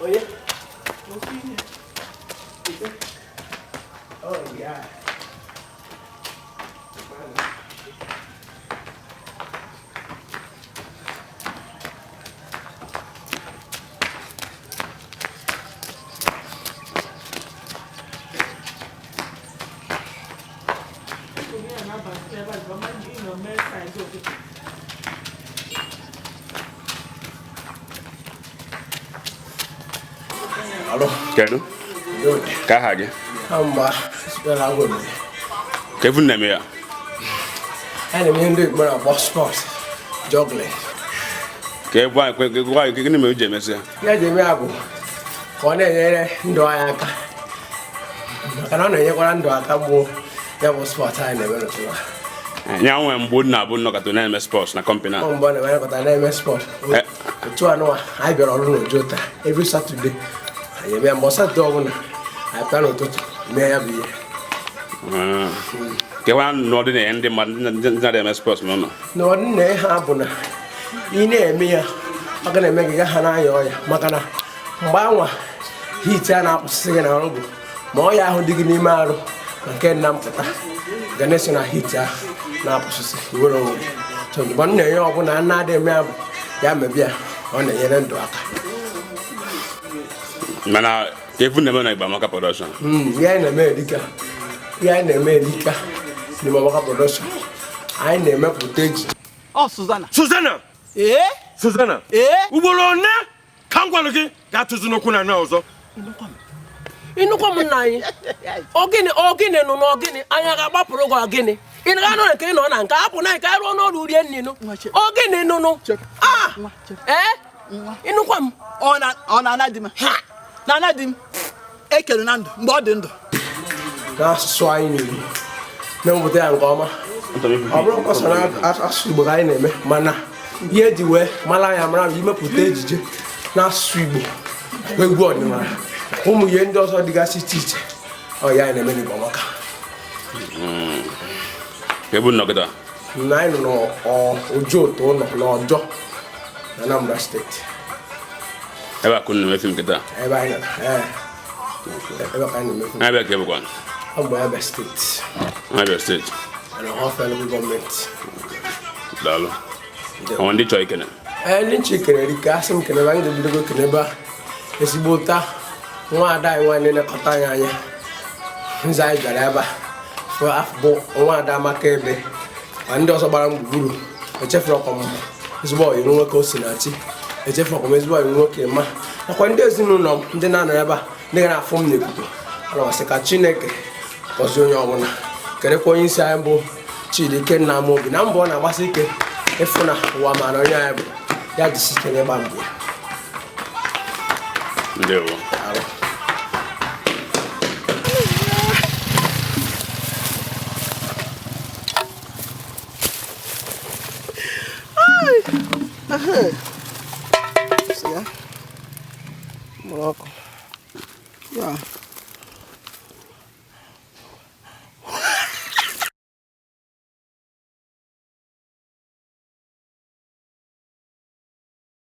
Oye. Oh, yeah. Hello. Kedu? Good. Ka ha gị? Amba. Spela good. Kevin na me ya. Ana m ndị gbara box sport. Juggling. Ke gwa gịnị mere o ji emesi ya? Ya ji eme abụ ka ọ na-enyere ndụ anyị aka. Maka na ọ na-enyekwara ndụ aka bụ ya bụ sport anyị na-eme n'ụtụtụ. Nya nwe mgbe na abụ nnọkọta na-eme sports na company a. Ọ mbọ na-emekọta na-eme sport. Otu anụ anyị bịara ọrụ n'ụjọ taa. Every Saturday. Anyị eme mbọ Saturday ọbụla. Anyị pịa n'ụtụtụ mee ya bụ ihe. Kewa n'ọdị na ndị mmadụ ndị na-eme sports n'ụlọ. N'ọdịnihu ha bụ na ị na-eme ya ọ ga na-eme gị ga ha na-aya ọya maka na mgbe anwa hit a na-akwụsịsị gị na ọrụ bụ ma ọya ahụ dị gị n'ime arụ na nke nna mpụta ga na-eso na hit ahụ na-akwụsịsị iwere onwe gị so mgbe m na-enye ọbụla nna adị eme ya bụ ya mebi ya ọ na-enyere ndụ aka Mana Kevin na-eme na Igbamaka production. Ihe anyị na-eme erika n'ime Amaka production anyị na-emepụta eji Susanna. Susanna. Ugboro one ka m gwara gị gaa tụzi n'okwu na ọzọ. Inukwa m nna anyị ogini nụ n'ogini anyị ga-agbapụrụ gị ogini ị na-anọ nke ị nọ na nke hapụ na nke ruo n'ọrụ rie nninu ogini nụnụ inukwa m ọ na-anadị m na-anadị m ekere na ndụ mgbe ọ dị ndụ n'asụsụ anyị na-eri na-ewepụta ya nke ọma ọ bụrụ kwasa na asụsụ Igbo ka anyị na-eme mana ihe eji wee mara anya mara imepụta ejije n'asụsụ Igbo egwu ọdịnala ụmụ ihe ndị ọzọ dịgasị iche iche ọ ya anyị na-eme n'Igbamaka Kevin nọkịta. na anyị nọ n'Ojo ụtọ nọ n'Ọjọ na Anambra steeti Ebe a kunu na-eme film kịta. ebe anyị nọ ebe ka anyị na-eme Ebe ka ebukwa. ọ bụ Abia steeti Abia steeti. na Ọfịa Local gọọmenti Daalụ. Ọ ndị chọọ ikene. ndị nche kenere ka asị m kenebe anyị ga-ebidogo kene ebe a ezigbo ụta nwa ada anyị nwaanyị na-elekọta anyị anya nze anyị bịara ebe a bụ nwa ada Amaka ebe ma ndị ọzọ gbara m gburugburu echefuru ọkwa m ezigbo ọyị nwoke Osinachi echefuru ọkwa m ezigbo ọyị nwoke ma nakwa ndị ezinụlọ m ndị na-anọ ebe a ndị ga na-afụ m n'ikuku ana masị ka Chineke gọzie onye ọbụla kerekwa onye isi anyị bụ Chidi Ikenna Amobi na mbọ ọ na-agbasi ike ịfụ na ụwa mara onye anyị bụ ya jisi ike n'ịgba mbọ Ndewo. Morocco. Yeah.